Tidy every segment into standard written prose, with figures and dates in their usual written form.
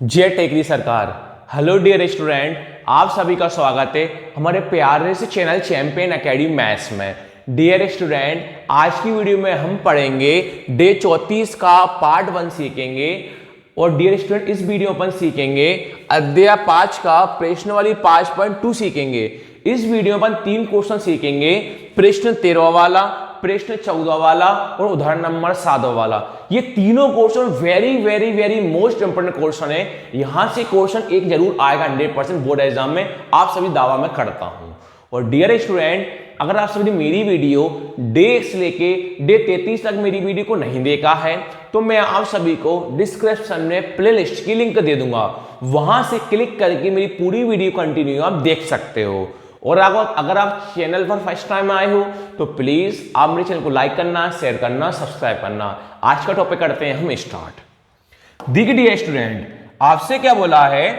जय टेकरी सरकार। Hello dear student, आप सभी का स्वागत है हमारे प्यारे से चैनल चैंपियन एकेडमी मैथ्स में। डियर स्टूडेंट, आज की वीडियो में हम पढ़ेंगे डे 34 का पार्ट 1 सीखेंगे। और डियर स्टूडेंट, इस वीडियो में अपन सीखेंगे अध्याय 5 का प्रश्नावली 5.2 सीखेंगे। इस वीडियो में अपन 3 क्वेश्चन सीखेंगे, प्रश्न 13 वाला, प्रश्न 14 वाला और उदाहरण नंबर 7 वाला। ये तीनों question very very very most important question है। यहां से क्वेश्चन एक जरूर आएगा 100% बोर्ड एग्जाम में, आप सभी दावा में करता हूं। और डियर स्टूडेंट, अगर आप सभी मेरी वीडियो डे से लेके डे 33 तक मेरी वीडियो को नहीं देखा है तो मैं आप सभी को डिस्क्रिप्शन में प्लेलिस्ट की लिंक दे दूंगा, वहां से क्लिक करके मेरी पूरी वीडियो कंटिन्यू आप देख सकते हो। और अगर आप चैनल पर फर्स्ट टाइम आए हो तो प्लीज आप मेरे चैनल को लाइक करना, शेयर करना, सब्सक्राइब करना। आज का टॉपिक करते हैं हम स्टार्ट। देखिए स्टूडेंट, आपसे क्या बोला है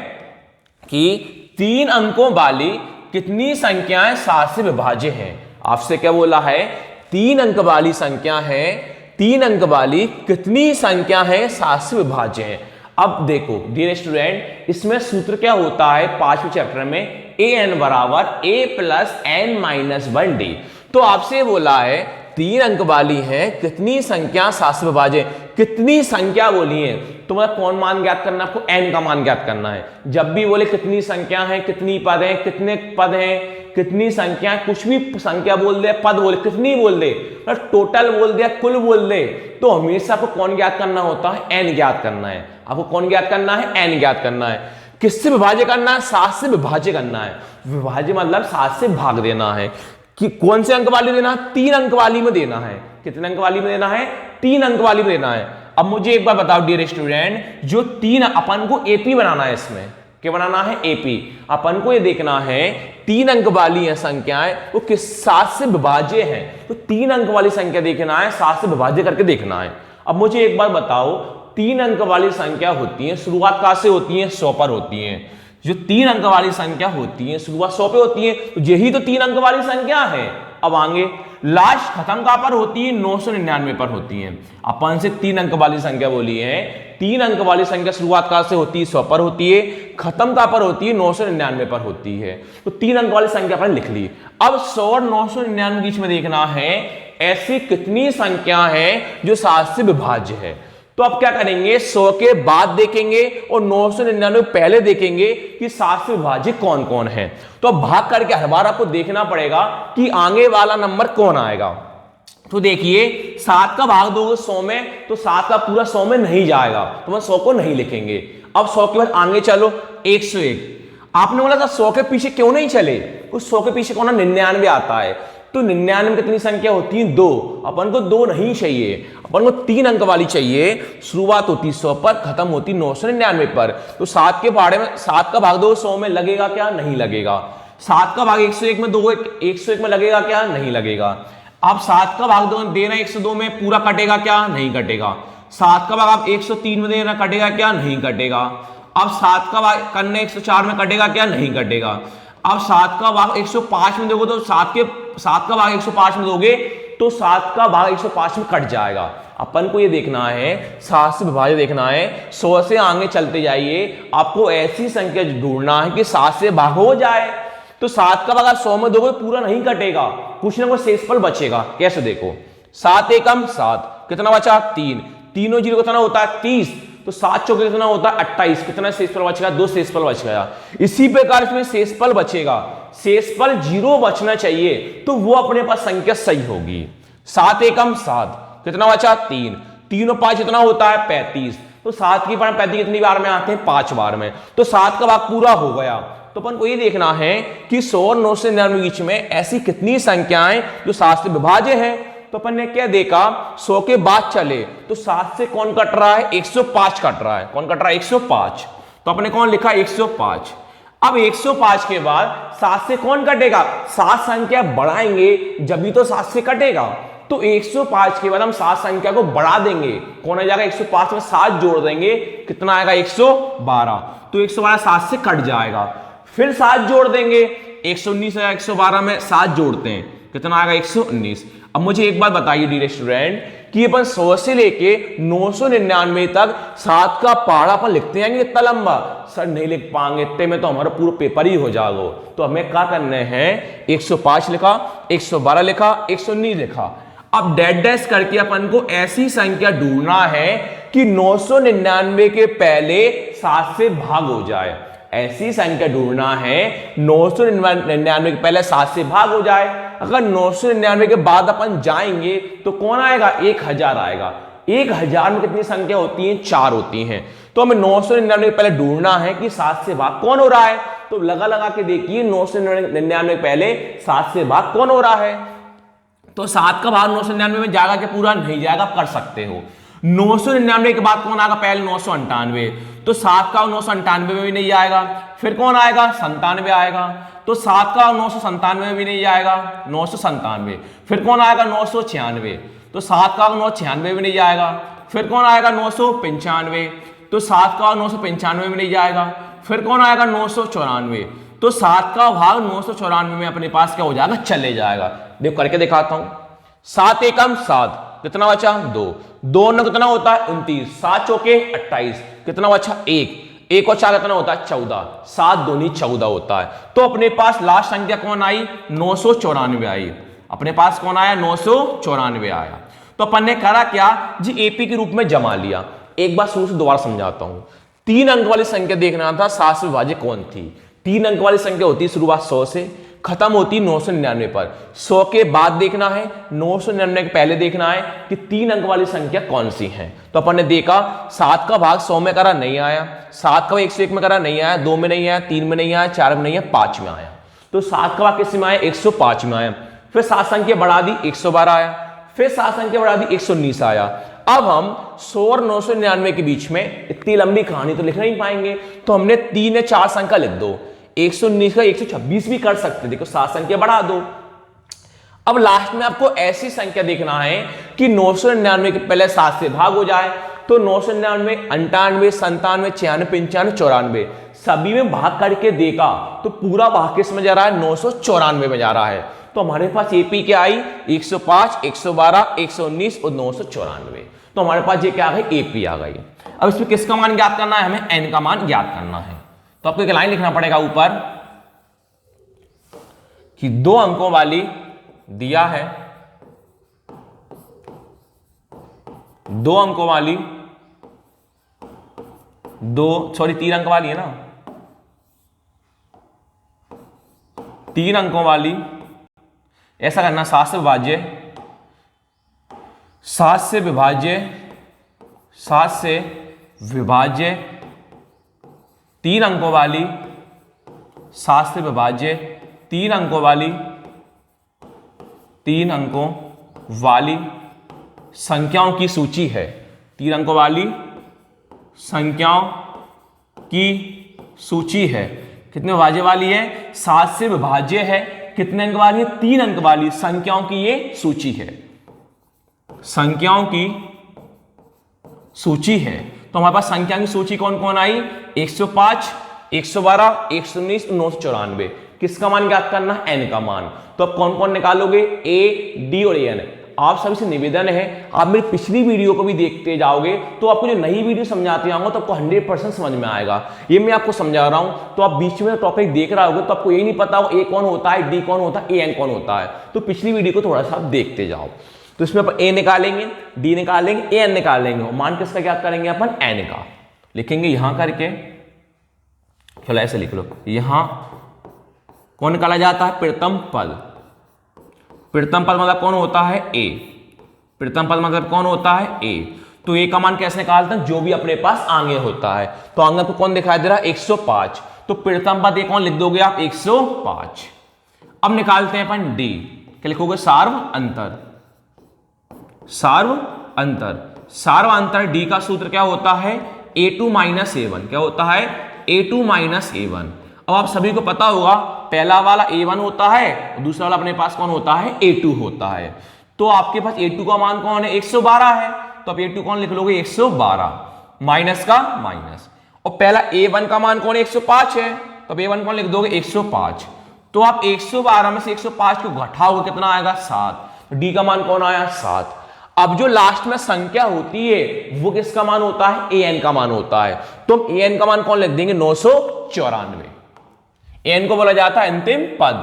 कि 3 अंकों वाली कितनी संख्याएं 7 से विभाज्य हैं। आपसे क्या बोला है, 3 अंक वाली संख्या है, 3 अंक वाली कितनी संख्या है 7 से विभाज्य है। अब देखो डियर स्टूडेंट, इसमें सूत्र क्या होता है 5वें चैप्टर में, an बराबर a plus n minus 1d। तो आपसे बोला है 3 अंक वाली है कितनी संख्या 7 से विभाज्य है। कितनी संख्या बोली है तो मतलब कौन मान ज्ञात करना है, आपको n का मान ज्ञात करना है। जब भी बोले कितनी संख्या है, कितनी पद है, कितने पद हैं, कितनी संख्या, कुछ भी संख्या बोल दे, पद बोले, कितनी बोल दे, टोटल बोल दे, कुल बोल दे, तो हमेशा आपको कौन ज्ञात करना होता है, n ज्ञात करना है। आपको कौन ज्ञात करना है, n ज्ञात करना है। किससे विभाज्य करना है, 7 से विभाज्य करना है। विभाज्य मतलब 7 से भाग देना है। कि कौन से अंक वाली देना है, 3 अंक वाली में देना है। कितने अंक वाली में देना है, 3 अंक वाली में देना है। अब मुझे एक बार बताओ डियर स्टूडेंट, जो 3 अपन को एपी बनाना है, इसमें क्या बनाना है, एपी। अपन को ये देखना है 3 अंक वाली है संख्याएं वो किस 7 से विभाज्य है। तो 3 अंक वाली संख्या देखना है, 7 से विभाज्य करके देखना है। अब मुझे एक बार बताओ, 3 अंक वाली संख्या होती है, शुरुआत कहां से होती है, 100 पर होती है। जो 3 अंक वाली संख्या होती है शुरुआत 100 पे होती है, तो यही तो 3 अंक वाली संख्या है। अब आगे लास्ट खत्म कहां पर होती है, 999 पर होती है। अपन से 3 अंक वाली संख्या बोली है, 3 अंक वाली संख्या शुरुआत कहां से होती है, 100 पर होती है, खत्म कहां पर होती है, 999 पर होती है। तो 3 अंक वाली संख्या पर लिख ली। अब 100 और 999 बीच में देखना है ऐसी कितनी संख्या है जो 7 से विभाज्य है। तो अब क्या करेंगे, 100 के बाद देखेंगे और 999 पहले देखेंगे कि 7 से विभाज्य कौन कौन है। तो अब भाग करके हर बार आपको देखना पड़ेगा कि आगे वाला नंबर कौन आएगा। तो देखिए 7 का भाग दोगे 100 में तो 7 का पूरा 100 में नहीं जाएगा, तो हम 100 को नहीं लिखेंगे। अब 100 के बाद आगे चलो 101। आपने बोला था 100 के पीछे क्यों नहीं चले, कुछ 100 के पीछे कौन 99 आता है। तो 99 में कितनी संख्या होती है, 2। अपन को 2 नहीं चाहिए, अपन को 3 अंक वाली चाहिए। शुरुआत होती 100 पर, खत्म होती 999 पर। तो 7 के बारे में 7 का भाग दो 100 में, लगेगा क्या, नहीं लगेगा। 7 का भाग 101 में दो 101 में, लगेगा क्या, नहीं लगेगा। आप 7 का भाग दो देना 102 में, पूरा कटेगा क्या, नहीं कटेगा। 7 का भाग आप 103 में देना, कटेगा क्या, नहीं कटेगा। अब 7 का भाग करने 104 में, कटेगा क्या, नहीं कटेगा। अब 7 का भाग 105 में दोगे तो 7 का भाग 105 में दोगे तो 7 का भाग 105 में कट जाएगा। अपन को ये देखना है 7 से विभाज्य देखना है। 100 से आगे चलते जाइए, आपको ऐसी संख्या ढूंढना है कि 7 से भाग हो जाए। तो 7 का भाग 100 में दोगे पूरा नहीं कटेगा, कुछ ना कुछ शेषफल बचेगा। कैसे देखो, 7 एकम 7, कितना बचा, 3। तीनों जीरो कितना होता है, 30। तो 7 चौके कितना होता है, 28। कितना शेषफल बचेगा, 2 शेषफल बच गया। इसी प्रकार इसमें शेषफल बचेगा, शेषफल 0 बचना चाहिए, तो वो अपने पास संख्या सही होगी। 7 एकम 7, कितना बचा, 3। 3 और 5 कितना होता है, 35। तो 7 की 35 कितनी बार में आते हैं, 5 बार में। तो 7 का भाग पूरा हो गया। तो अपन को ये देखना है कि 100 और 999 बीच में ऐसी कितनी संख्याएं जो 7 से विभाज्य हैं। तो अपन ने क्या देखा, 100 के बाद चले तो 7 से कौन कट रहा है, 105 कट रहा है। कौन कट रहा है, 105। तो अपने कौन लिखा, 105। अब 105 के बाद 7 से कौन कटेगा, 7 संख्या बढ़ाएंगे जब भी तो 7 से कटेगा। तो 105 के बाद हम 7 संख्या को बढ़ा देंगे, कौन आ जाएगा, 105 में 7 जोड़ देंगे, कितना आएगा, 112। तो 112 7 से कट जाएगा। फिर 7 जोड़ देंगे, 119 है, 112 में 7 जोड़ते हैं, कितना आएगा, 119। अब मुझे एक बात बताइए डियर स्टूडेंट कि अपन 100 से लेके 999 तक 7 का पहाड़ा अपन लिखते हैं इतना लंबा? सर नहीं लिख पाएंगे, इतने में तो हमारा पूरा पेपर ही हो जाएगा। तो हमें क्या करने हैं, 105 लिखा, 112 लिखा, 119 लिखा। अब डैश डैश करके अपन को ऐसी संख्या ढूंढना है कि 999 के पहले 7 से भाग हो जाए। ऐसी संख्या ढूंढना है 999 के पहले 7 से भाग हो जाए। अगर 999 के बाद अपन जाएंगे तो कौन आएगा, 1000 आएगा। 1000 में कितनी संख्या होती है, 4 होती हैं। तो हमें 999 के पहले ढूंढना है कि 7 से भाग कौन हो रहा है। तो लगा के देखिए 999 के पहले 7 से भाग कौन हो रहा है। तो 7 का भाग 999 में जाएगा कि पूरा नहीं जाएगा, कर सकते हो। 999 के बाद कौन आएगा, पहले 998। तो 7 का 998 में भी नहीं आएगा। फिर कौन आएगा, 97 आएगा। तो 7 का 997 में भी नहीं आएगा, 997। फिर कौन आएगा, 996। तो 7 का 996 में नहीं आएगा। फिर कौन आएगा, 995। तो 7 का 995 में नहीं जाएगा। फिर कौन आएगा, 994। तो 7 का भाग 994 में अपने पास क्या हो जाएगा, चले जाएगा। देखो करके दिखाता हूं। 7 एकम 7, कितना बचा, 2। 2 न कितना होता है, 29। 7 चौके 28, कितना बचा, 1 और 4 कितना होता है, 14। 7 दूनी 14 होता है। तो अपने पास लास्ट संख्या कौन आई, 994 आई। अपने पास कौन आया, 994 आया। तो अपन ने करा क्या जी, एपी के रूप में जमा लिया। एक बार शुरू से दोबारा समझाता हूं। 3 अंक वाली संख्या देखना था, 7 से विभाज्य कौन थी। 3 अंक वाली संख्या होती है शुरुआत 100 से, खत्म होती 999 पर। 100 के बाद देखना है, 999 के पहले देखना है कि 3 अंक वाली संख्या कौन सी है। तो अपन ने देखा 7 का भाग 100 में करा, नहीं आया। 7 का 101 में करा, नहीं आया। 2 में नहीं आया, 3 में नहीं आया, 4 में नहीं आया, 5 में आया। तो 7 का भाग किस में आया, 105 में आया। फिर 7 संख्या बढ़ा दी, 112 आया। फिर 7 संख्या बढ़ा दी, 119 आया। अब हम 100 और 999 के बीच में इतनी लंबी कहानी तो लिख नहीं पाएंगे, तो हमने 3 या 4 संख्या लिख दो। 119 का 126 भी कर सकते, देखो 7 संख्या बढ़ा दो। अब लास्ट में आपको ऐसी संख्या देखना है कि 999 के पहले 7 से भाग हो जाए। तो 999, 98, 97, 96, 95, 94 सभी में भाग करके देखा तो पूरा भाग किस में जा रहा है, 994 में जा रहा है। तो हमारे पास एपी क्या आई, 105, 112, 119 और 994। तो हमारे पास ये क्या आ गई, एपी आ गई। अब इसमें किसका मान ज्ञात करना है, हमें एन का मान ज्ञात करना है। तो आपको एक लाइन लिखना पड़ेगा ऊपर कि 2 अंकों वाली दिया है, 2 अंकों वाली, 3 अंक वाली है ना, 3 अंकों वाली, ऐसा करना 7 से विभाज्य, 7 से विभाज्य, 7 से विभाज्य 3 अंकों वाली, 7 से विभाज्य 3 अंकों वाली, 3 अंकों वाली संख्याओं की सूची है। 3 अंकों वाली संख्याओं की सूची है। कितने विभाज्य वाली है, 7 से विभाज्य है। कितने अंक वाली है, 3 अंक वाली संख्याओं की ये सूची है, संख्याओं की सूची है। तो हमारे पास संख्या की सूची कौन कौन आई, 105, 112, 119, 994। किसका मान ज्ञात करना, एन का मान। तो अब कौन कौन निकालोगे, ए, डी और एन। आप सभी से निवेदन है, आप मेरी पिछली वीडियो को भी देखते जाओगे तो आपको जो नई वीडियो समझाते आऊंगा तो आपको 100% समझ में आएगा। ये मैं आपको समझा रहा हूं, तो आप बीच में टॉपिक देख रहे होगे तो आपको ये नहीं पता हो ए कौन होता है, डी कौन होता है, ए एन कौन होता है। तो पिछली वीडियो को थोड़ा सा आप देखते जाओ। तो इसमें अपन ए निकालेंगे, डी निकालेंगे, ए एन निकालेंगे, और मान किसका ज्ञात करेंगे अपन, एन का। लिखेंगे यहां करके, चलो ऐसे लिख लो, यहां कौन निकाला जाता है, प्रथम पद। प्रथम पद मतलब कौन होता है, ए। प्रथम पद मतलब कौन होता है, ए। तो ए का मान कैसे निकालते हैं, जो भी अपने पास आगे होता है। तो आगे को कौन दिखाई दे रहा है, 105। तो प्रथम पद ए कौन लिख दोगे आप, 105। अब निकालते हैं अपन डी। क्या लिखोगे, सार्व अंतर। सार्व अंतर, सार्व अंतर डी का सूत्र क्या होता है, a2 माइनस a1। क्या होता है, a2 माइनस a1। अब आप सभी को पता होगा पहला वाला a1 होता है और दूसरा वाला अपने पास कौन होता है, a2 होता है। तो आपके पास a2 का मान कौन है, 112 है। तो आप a2 कौन लिख लोगे, 112 माइनस का माइनस, और पहला a1 का मान कौन है, 105 है। तो a1 कौन लिख दोगे, 105। तो आप 112 में से 105 को घटाओगे, कितना आएगा, 7। डी का मान कौन आया 7। अब जो लास्ट में संख्या होती है वो किसका मान होता है, an का मान होता है। तो हम an का मान कौन लिख देंगे 994। an को बोला जाता है अंतिम पद,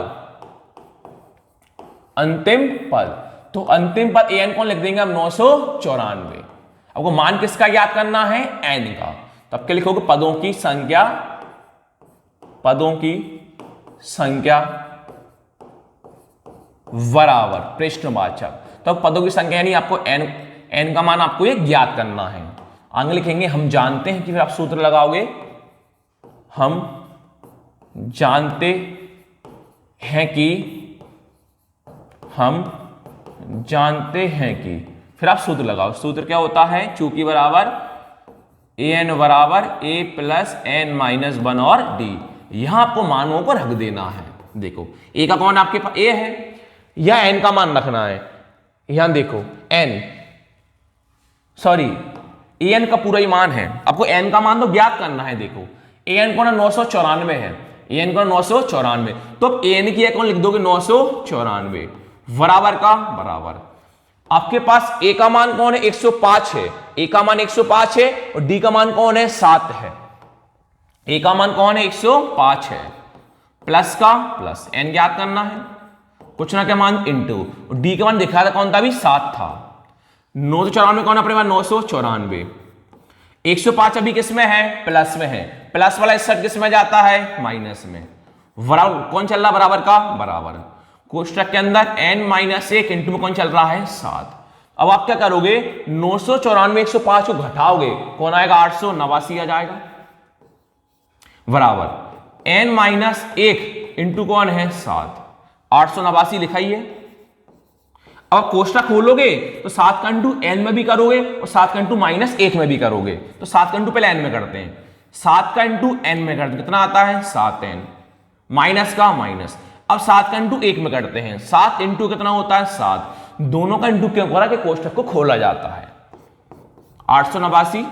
अंतिम पद। तो अंतिम पद an कौन लिख देंगे हम 994। आपको मान किसका याद करना है, n का। तो अब क्या लिखोगे, पदों की संख्या, पदों की संख्या बराबर प्रश्नवाचक। तो पदों की संख्या यानी आपको n का मान आपको ये ज्ञात करना है। आगे लिखेंगे हम जानते हैं कि, फिर आप सूत्र लगाओगे हम जानते हैं कि, हम जानते हैं कि, फिर आप सूत्र लगाओ। सूत्र क्या होता है, चूंकि बराबर an बराबर a प्लस n माइनस 1 और d। यहां आपको मानों को रख देना है। देखो a का कौन आपके पास a है, या n का मान रखना है। यहां देखो n, सॉरी an का पूरा ही मान है, आपको n का मान तो ज्ञात करना है। देखो an कौन है 994 है, an कौन 994। तो अब an की कौन लिख दोगे 994 बराबर का बराबर। आपके पास a का मान कौन है 105 है, a का मान 105 है और d का मान कौन है 7 है। a का मान कौन है 105 है, प्लस का प्लस n ज्ञात करना है, कुछ ना क्या मान इंटू, और d का मान दिखा था कौन था अभी 7 था। 994 कौन अपने पास 994। 105 अभी किस में है, प्लस में है, प्लस वाला इस साइड किस में जाता है, माइनस में। बराबर कौन चल रहा बराबर का बराबर, कोष्टक के अंदर n माइनस 1 इंटू में कौन चल रहा है 7। अब आप क्या करोगे 994 105 को घटाओगे कौन आएगा 889 आ जाएगा, बराबर n माइनस 1 इंटू कौन है 7, 889 लिखाइए। अब कोष्टक खोलोगे तो 7 का इंटू n में भी करोगे और 7 का इंटू माइनस 1 में भी करोगे। तो 7 का इंटू पहले n में करते हैं, 7 का इंटू n में करते कितना आता है 7n, माइनस का माइनस। अब 7 का इंटू 1 में करते हैं, 7 इंटू कितना होता है 7, दोनों का इंटू क्यों करा कि कोष्टक को खोला जाता है। 889,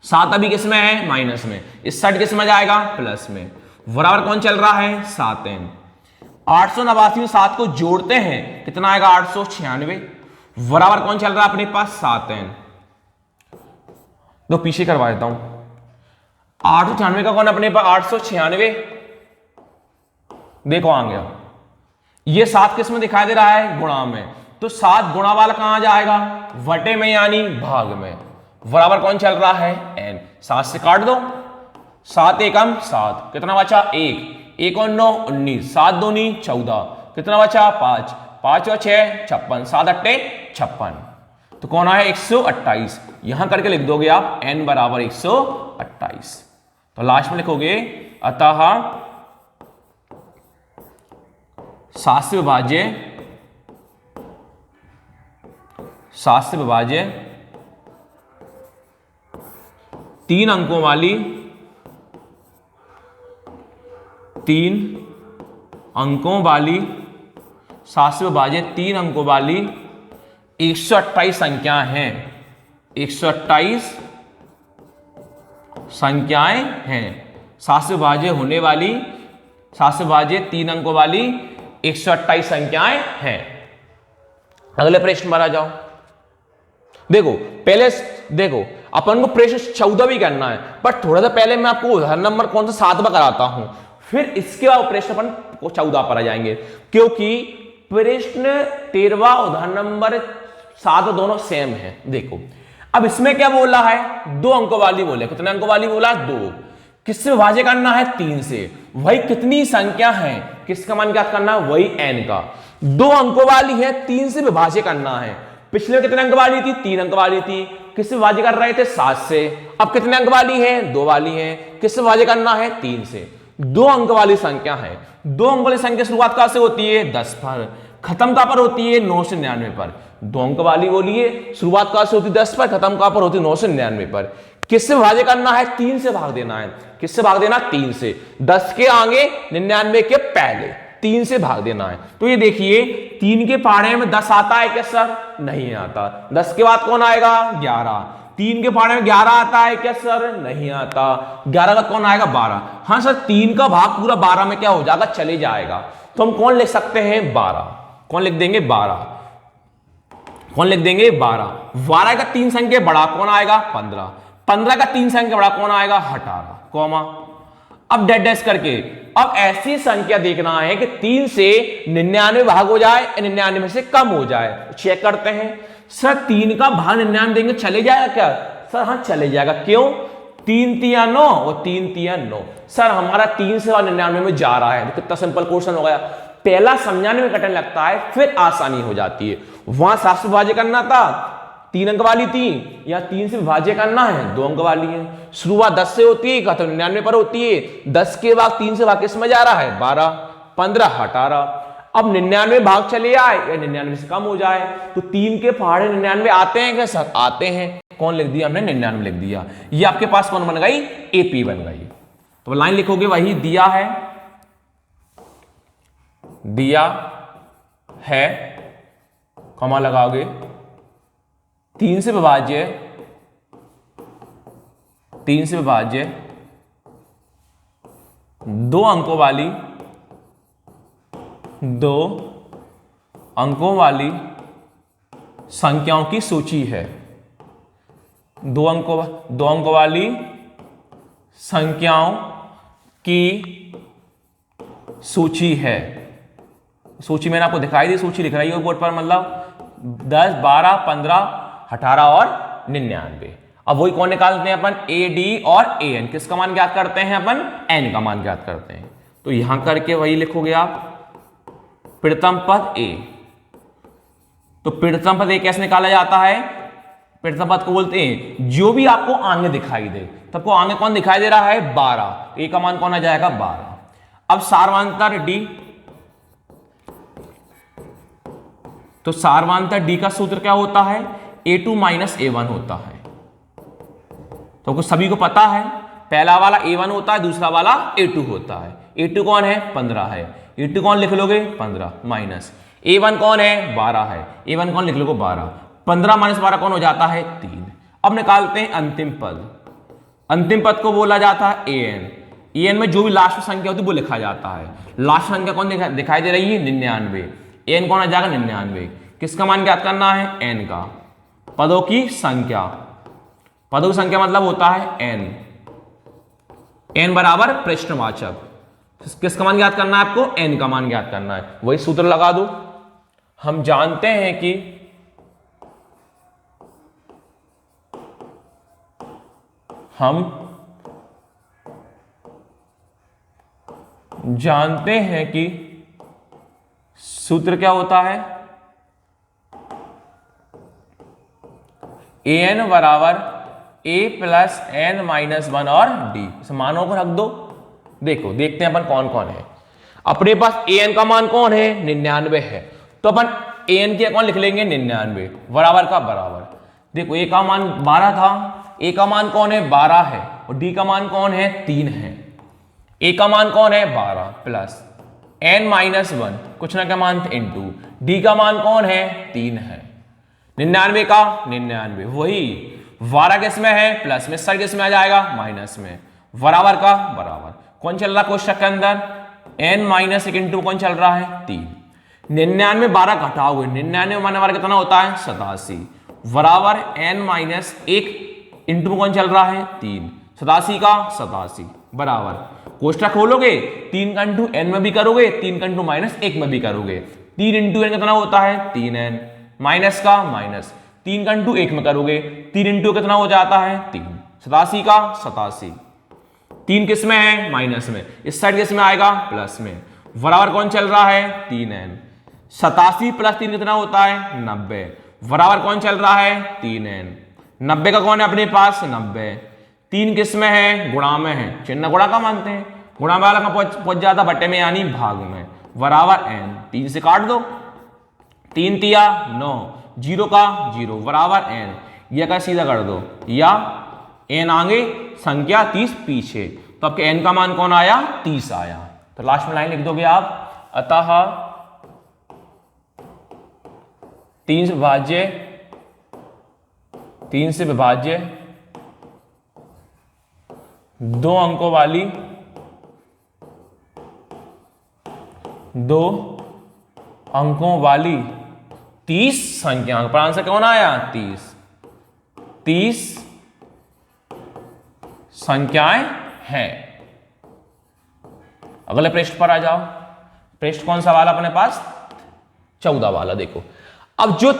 7 अभी किस में है माइनस में, इस साइड किस में जाएगा प्लस में, बराबर कौन चल रहा है 7n। 889 में 7 को जोड़ते हैं कितना आएगा 896, बराबर कौन चल रहा है अपने पास 7n। तो पीछे करवा देता हूं, 896 का कौन अपने पास 896, देखो आ गया। ये 7 किस में दिखाई दे रहा है गुणा में, तो 7 गुणा वाला कहां जाएगा वटे में यानी भाग में, बराबर कौन चल रहा है n। 7 से काट दो, 7 एकम 7, कितना बचा 1, 1 और 9 19, 7 दूनी 14, कितना बचा 5, 5 और 6 56, 7 अट्टे 56, तो कौन आया 128। यहां करके लिख दोगे आप n बराबर 128। तो लास्ट में लिखोगे अतः 7 से विभाज्य 3 अंकों वाली 7 से विभाजित 3 अंकों वाली 128 संख्या हैं, 128 संख्याएं हैं। 7 से विभाज्य होने वाली 7 से विभाजित 3 अंकों वाली 128 संख्याएं हैं। अगले प्रश्न पर आ जाओ। देखो पहले देखो अपन को प्रश्न 14 भी करना है, पर थोड़ा सा पहले मैं आपको उदाहरण नंबर कौन सा 7वां कराता हूं, फिर इसके बाद प्रश्न अपन को 14 पर आ जाएंगे, क्योंकि प्रश्न 13वां उदाहरण नंबर 7 दोनों सेम है। देखो अब इसमें क्या बोला है 2 अंकों वाली बोले, कितने अंकों वाली बोला 2, किससे विभाज्य करना है 3 से, वही कितनी संख्या है किसका मान ज्ञात करना है वही n का, 2 अंकों वाली है 3 से विभाज्य करना है। पिछले कितने अंक वाली थी 3 अंक वाली थी, किससे विभाज्य कर रहे थे 7 से, अब कितने अंक वाली है 2 वाली है, किससे विभाज्य करना है 3 से। 2 अंक वाली संख्या है, 2 अंक वाली संख्या शुरुआत कहां से होती है 10 पर, खत्म कहां पर होती है 999 पर। 2 अंक वाली बोलिए शुरुआत कहां से होती है 10 पर, खत्म कहां पर होती है 999 पर। किससे विभाज्य करना है 3 से भाग देना है, किससे भाग देना 3 से, 10 के आगे 99 के पहले 3 से भाग देना है। तो ये देखिए 3 के पहाड़े में 10 आता है क्या सर, नहीं आता। 10 के बाद कौन आएगा 11, 3 के पहाड़े में 11 आता है क्या सर, नहीं आता। 11 का कौन आएगा 12, हाँ सर 3 का भाग पूरा 12 में क्या हो जाएगा चले जाएगा, तो हम कौन लिख सकते हैं 12। कौन लिख देंगे 12, कौन लिख देंगे 12। 12 का 3 संख्या बड़ा कौन आएगा 15, 15 का 3 संख्या बड़ा कौन आएगा 18, कॉमा। अब डेड डैश करके अब ऐसी संख्या देखना है कि 3 से 99 भाग हो जाए, 99 से कम हो जाए। चेक करते हैं सर, 3 का भाग 99 देंगे चले जाएगा क्या सर? हाँ चले जाएगा। क्यों? 3 तिया 9 और 3 तिया 9। सर हमारा 3 से 99 में जा रहा है। कितना सिंपल क्वेश्चन हो गया। पहला समझाने में कठिन लगता है, फिर आसानी हो जाती है। वहां 7 से विभाज्य करना था, 3 अंक वाली थी, या 3 से विभाज्य करना है, 2 अंक वाली है। शुरुआत 10 से होती है, खत्म 99 पर होती है। 10 के बाद 3 से भाग किसमें जा रहा है 12, 15, 18। अब 99 भाग चले आए या 99 से कम हो जाए, तो 3 के पहाड़े 99 आते हैं क्या सर? आते हैं। कौन लिख दिया हमने? 99 लिख दिया। ये आपके पास कौन बन गई? एपी बन गई। तो लाइन लिखोगे वही दिया है, दिया है, कॉमा लगाओगे, 3 से विभाज्य, 3 से विभाज्य 2 अंकों वाली, 2 अंकों वाली संख्याओं की सूची है। 2 अंकों वाली संख्याओं की सूची है। सूची मैंने आपको दिखाई दी, सूची लिख रही है बोर्ड पर, मतलब 10, 12, 15, 18 और 99। अब वही कौन निकालते हैं अपन? ए डी और ए एन। किसका मान ज्ञात करते हैं अपन? एन का मान ज्ञात करते हैं। तो यहां करके वही लिखोगे आप, प्रथम पद ए। तो प्रथम पद ए कैसे निकाला जाता है? प्रथम पद को बोलते हैं जो भी आपको आगे दिखाई दे। तो आपको आगे कौन दिखाई दे रहा है? 12। ए का मान कौन आ जाएगा? 12। अब सार्वधातुक डी, तो सार्वधातुक डी का सूत्र क्या होता है? A2 माइनस A1 होता है। तो आपको सभी को पता है, पहला वाला A1 होता है, दूसरा वाला A2 होता है। A2 कौन है? 15 है। A2 कौन लिख लोगे? 15 माइनस A1 कौन है? 12 है। A1 कौन लिख लोगे? 12। 15 माइनस 12 कौन हो जाता है? 3। अब निकालते हैं अंतिम पद। अंतिम पद को बोला जाता है AN। AN में जो भी लास्ट संख्या होती है वो लिखा जाता है। लास्ट संख्या कौन दिखाई दे रही है? 99। एन कौन आ जाएगा? 99। किसका मान ज्ञात करना है? एन का। पदों की संख्या, पदों की संख्या मतलब होता है एन। एन बराबर प्रश्नवाचक। किसका मान ज्ञात करना है आपको? एन का मान ज्ञात करना है। वही सूत्र लगा दो। हम जानते हैं कि सूत्र क्या होता है? ए एन बराबर ए प्लस एन माइनस 1 और डी। मानों को रख दो। देखो देखते हैं अपन कौन कौन है। अपने पास ए एन का मान कौन है? 99 है। तो अपन ए एन की कौन लिख लेंगे? 99 बराबर का बराबर। देखो ए का मान 12 था, ए का मान कौन है? 12 है, और डी का मान कौन है? 3 है। ए का मान कौन है? 12 प्लस एन माइनस 1 कुछ ना क्या मान थे इंटू डी का मान कौन है? 3 है। 99 का 99 वही 12 किस में है? प्लस में। सर किस में आ जाएगा? माइनस में। बराबर का बराबर। कौन चल रहा क्वेश्चन के अंदर? एन माइनस 1 इंटू कौन चल रहा है? 3। 99 12 घटाओगे 99 माने वाला कितना होता है? 87 बराबर एन माइनस 1 इंटू कौन चल रहा है? 3। 87 का 87 बराबर कोष्ठक खोलोगे 3 का इंटू एन में भी करोगे, 3 का इंटू माइनस 1 में भी करोगे। 3 इंटू एन कितना होता है? 3n माइनस का माइनस 3 का इंटू 1 में करोगे, 3 इंटू कितना हो जाता है? 3। 87 का 87। 3 किस में है? माइनस में। इस साइड किस में आएगा? प्लस में। बराबर कौन चल रहा है? 3n। 87 प्लस 3 कितना होता है? 90 बराबर कौन चल रहा है? 3n। 90 का कौन है अपने पास? 90। 3 किस में है? गुणा में है। चिन्ह गुणा का मानते हैं, गुणा वाला का पहुंच जाता बटे में यानी भाग में। बराबर n। 3 से काट दो, 3 तिया 9, 0 का 0 बराबर n। यह का सीधा कर दो, या n आगे संख्या 30 पीछे, तो आपके n का मान कौन आया? 30 आया। तो लास्ट में लाइन लिख दोगे आप, अतः 3 से विभाज्य 2 अंकों वाली अंकों वाली 30 संख्याओं पर आंसर कौन आया? 30 संख्याएं हैं। अगले पृष्ठ पर आ जाओ। पृष्ठ कौन सा वाला अपने पास? 14 वाला। देखो अब जो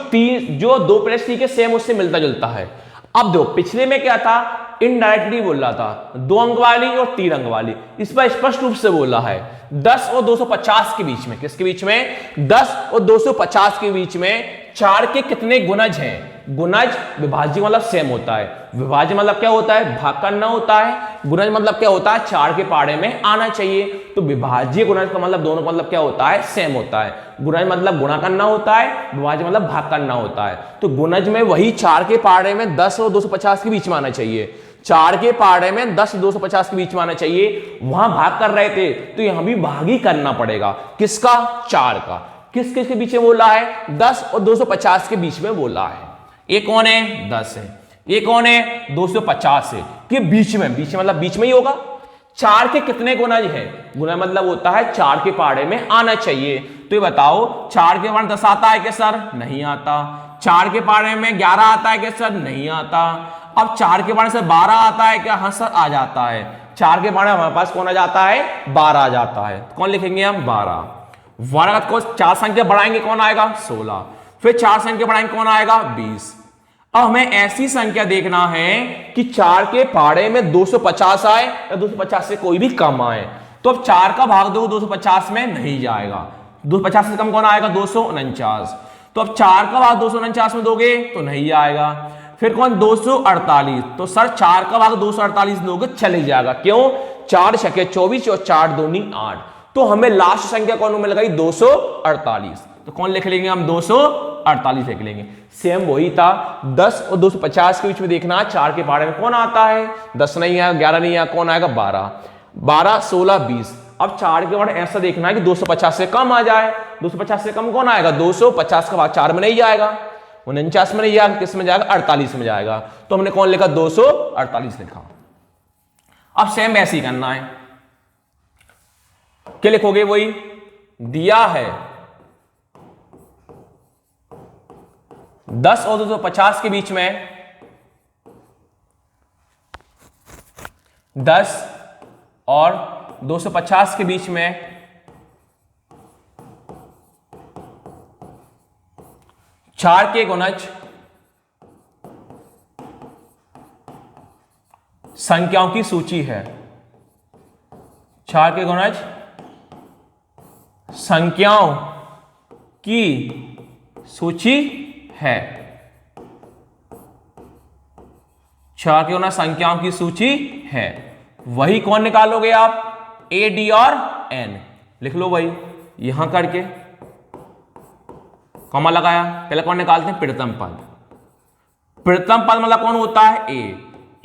दो पृष्ठ के सेम उससे मिलता जुलता है। अब दो पिछले में क्या था? इनडायरेक्टली बोल रहा था 2 अंक वाली और 3 अंक वाली। इस पर स्पष्ट रूप से बोला है 10 और 250 के बीच में। किसके बीच में? 10 और 250 के बीच में 4 के कितने गुणज हैं? गुणज विभाज्य मतलब सेम होता है, विभाज्य मतलब क्या होता है? भाग करना होता है, गुणज मतलब क्या होता है? 4 के पाड़े में आना चाहिए। तो विभाज्य गुणज का मतलब दोनों का मतलब क्या होता है? सेम होता है। गुणज मतलब गुणा करना होता है, विभाज्य मतलब भाग करना होता है। तो गुणज में वही 4 के पाड़े में 10 और 250 के बीच में आना चाहिए। 4 के पाड़े में 10 250 के बीच में आना चाहिए। वहां भाग कर रहे थे तो यहां भी भाग ही करना पड़ेगा। किसका? 4 का। किस किस के बीच में बोला है? 10 और 250 के बीच में बोला है। ये कौन है? 10 है। ये कौन है? 250 है। कि बीच में, बीच में मतलब बीच में ही होगा। 4 के कितने गुणज है? गुणज मतलब होता है 4 के पाड़े में आना चाहिए। तो ये बताओ 4 के पाड़े 10 आता है क्या सर? नहीं आता। 4 के पाड़े में 11 आता है क्या सर? नहीं आता। अब 4 के पाड़े से 12 आता है क्या? हाँ सर आ जाता है। 4 के पाड़े हमारे पास कौन आ जाता है? 12 आ जाता है। कौन लिखेंगे हम? 12। 12 को 4 संख्या बढ़ाएंगे कौन आएगा? 16। फिर 4 संख्या बढ़ाएंगे कौन आएगा? 20। अब हमें ऐसी संख्या देखना है कि 4 के पाड़े में 250 आए या 250 से कोई भी कम आए। तो अब 4 का भाग दो 250 में नहीं जाएगा। 250 से कम कौन आएगा? 249। तो अब 4 का भाग 249 में दोगे तो नहीं आएगा। फिर कौन? 248। तो सर 4 का भाग 248 दोगे चले जाएगा। क्यों? 4 छके 24 और 4 दूनी 8। तो हमें लास्ट संख्या कौन मिल गई? 248। तो कौन लिख लेंगे हम? 248 लिख लेंगे। सेम वही था 10 और 250 के बीच में देखना 4 के पाड़े में कौन आता है? 10 नहीं आया, 11 नहीं आया, कौन आएगा? 12। 12 16 20। अब 4 के पाड़े ऐसा देखना है कि 250 से कम आ जाए। 250 से कम कौन आएगा? 250 का भाग 4 में नहीं जाएगा, 49 में नहीं जाएगा, किस में जाएगा? 48 में जाएगा। तो हमने कौन लिखा? 248 लिखा। अब सेम ऐसे ही करना है। क्या लिखोगे? वही दिया है 10 और 250 के बीच में 10 और 250 के बीच में 4 के गुणज संख्याओं की सूची है। 4 के गुणज संख्याओं की सूची है। 4 के गुणज संख्याओं की सूची है। वही कौन निकालोगे आप? ए डी और एन लिख लो। वही यहां करके कॉमा लगाया। पहले कौन निकालते हैं? प्रीतम पद। प्रीतम पद मतलब कौन होता है?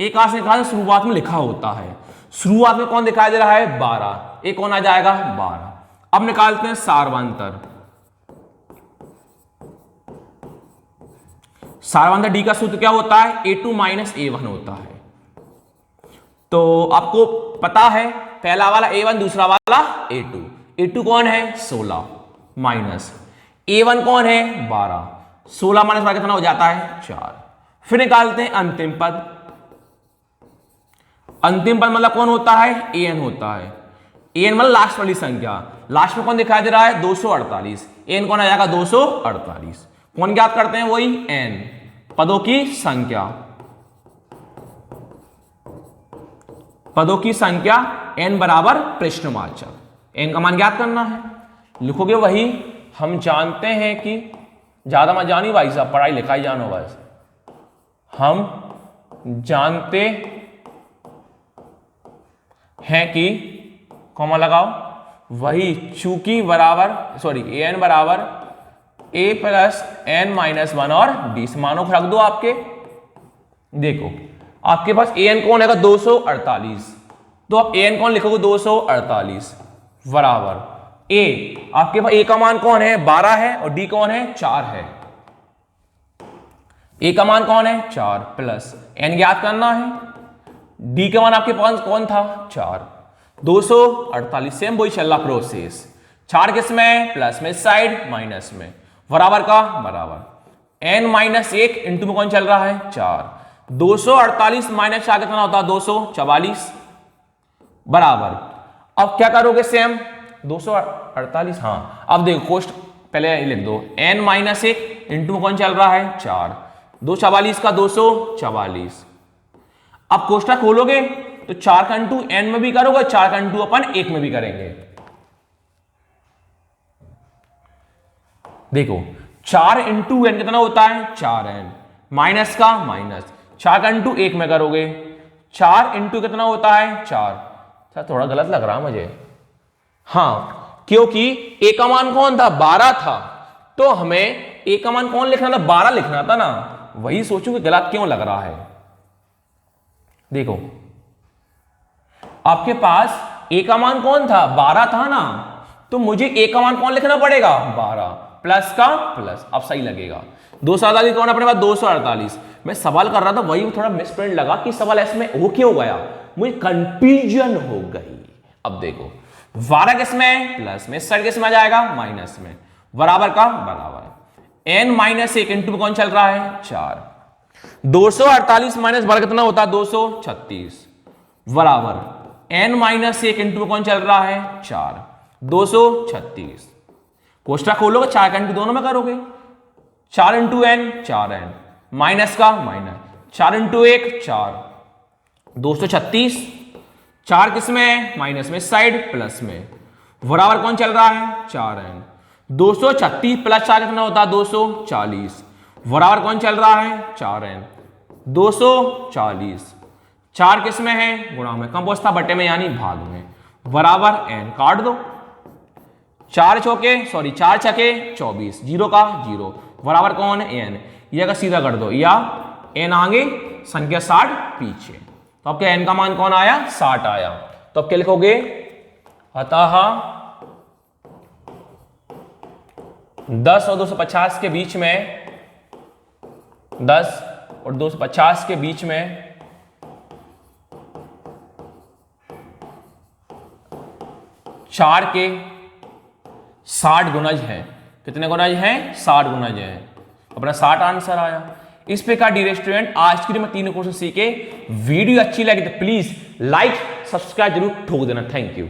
ए कहां से निकालते? शुरुआत में लिखा होता है। शुरुआत में कौन दिखाई दे रहा है? 12। ए कौन आ जाएगा? 12। अब निकालते हैं सार्वंतर। सार्वंतर डी का सूत्र क्या होता है? A2 माइनस A1 होता है। तो आपको पता है पहला वाला A1, दूसरा वाला A2। A2 कौन है? 16 माइनस A1 कौन है? 12। 16 माइनस 12 कितना हो जाता है? 4। फिर निकालते हैं अंतिम पद। अंतिम पद मतलब कौन होता है? an होता है। an मतलब लास्ट वाली संख्या। लास्ट में कौन दिखाई दे रहा है? 248। an कौन आ जाएगा? 248। कौन ज्ञात करते हैं? वही n पदों की संख्या। पदों की संख्या n बराबर प्रश्नवाचक। n का मान ज्ञात करना है। लिखोगे वही। हम जानते हैं कि ज्यादा मत जानी भाई साहब, पढ़ाई लिखाई जानो बस। हम जानते हैं कि कॉमा लगाओ वही चूंकि बराबर an बराबर a प्लस n माइनस 1 और d मानों को रख दो आपके। देखो आपके पास an कौन है? 248। तो आप an कौन लिखोगे? 248 बराबर a। आपके पास a का मान कौन है? 12 है और d कौन है? 4 है। a का मान कौन है? 4 प्लस n ज्ञात करना है। d का मान आपके पास कौन था? 4। 248 सेम वही चल रहा प्रोसेस। 4 किस में, प्लस में, इस साइड माइनस में, बराबर का बराबर n माइनस 1 इंटू में कौन चल रहा है 4, 248 माइनस 4 कितना होता है 244, बराबर। अब क्या करोगे सेम 248, हाँ अब देखो कोष्ट पहले लिख दो, n माइनस 1 इंटू में कौन चल रहा है 4, 244 का 244। अब कोष्टक खोलोगे तो 4 का इंटू n में भी करोगे, 4 का इंटू अपन 1 में भी करेंगे। देखो 4 इंटू n कितना होता है 4n, माइनस का माइनस, 4 का इंटू 1 में करोगे, 4 इंटू कितना होता है 4, थोड़ा गलत लग रहा मुझे, हाँ क्योंकि a का मान कौन था 12 था, तो हमें a का मान कौन लिखना था 12 लिखना था ना, वही सोचो कि गलत क्यों लग रहा है। देखो आपके पास a का मान कौन था 12 था ना, तो मुझे a का मान कौन लिखना पड़ेगा 12, प्लस का प्लस, अब सही लगेगा। 248 कौन अपने पास 248, मैं सवाल कर रहा था वही थोड़ा मिसप्रिंट लगा कि सवाल इसमें हो क्यों गया, मुझे कंफ्यूजन हो गई। अब देखो 12 किस में, प्लस में, इस साइड किस में आ जाएगा माइनस में, बराबर का बराबर, n माइनस 1 इंटू में कौन चल रहा है 4, 248 माइनस 12 कितना होता है 236, बराबर n माइनस 1 इंटू में कौन चल रहा है 4, 236। कोष्टक खोलोगे 4 का इंटू दोनों में करोगे, 4 इंटू n 4n, माइनस का माइनस, 4 इंटू 1 4, 236, 4 किस में माइनस में, इस साइड प्लस में, बराबर कौन चल रहा है 4n, 236 प्लस 4 कितना होता है 240, बराबर कौन चल रहा है 4n, 240, 4 किस में है गुणा में, कम पहुंचता बटे में यानी भाग में, बराबर n, काट दो, 4 छके 24, 0 का 0, बराबर कौन है n, यह का सीधा कर दो, या n आगे संख्या 60 पीछे, तो आपके n का मान कौन आया 60 आया। तो अब क्या लिखोगे, अतः 10 और 250 के बीच में, 10 और 250 के बीच में चार के 60 गुणज हैं, कितने गुणज हैं 60 गुणज हैं, अपना 60 आंसर आया। इस प्रकार डियर स्टूडेंट आज की मैं 3 क्वेश्चन सीखे, वीडियो अच्छी लगी तो प्लीज लाइक सब्सक्राइब जरूर ठोक देना। Thank you.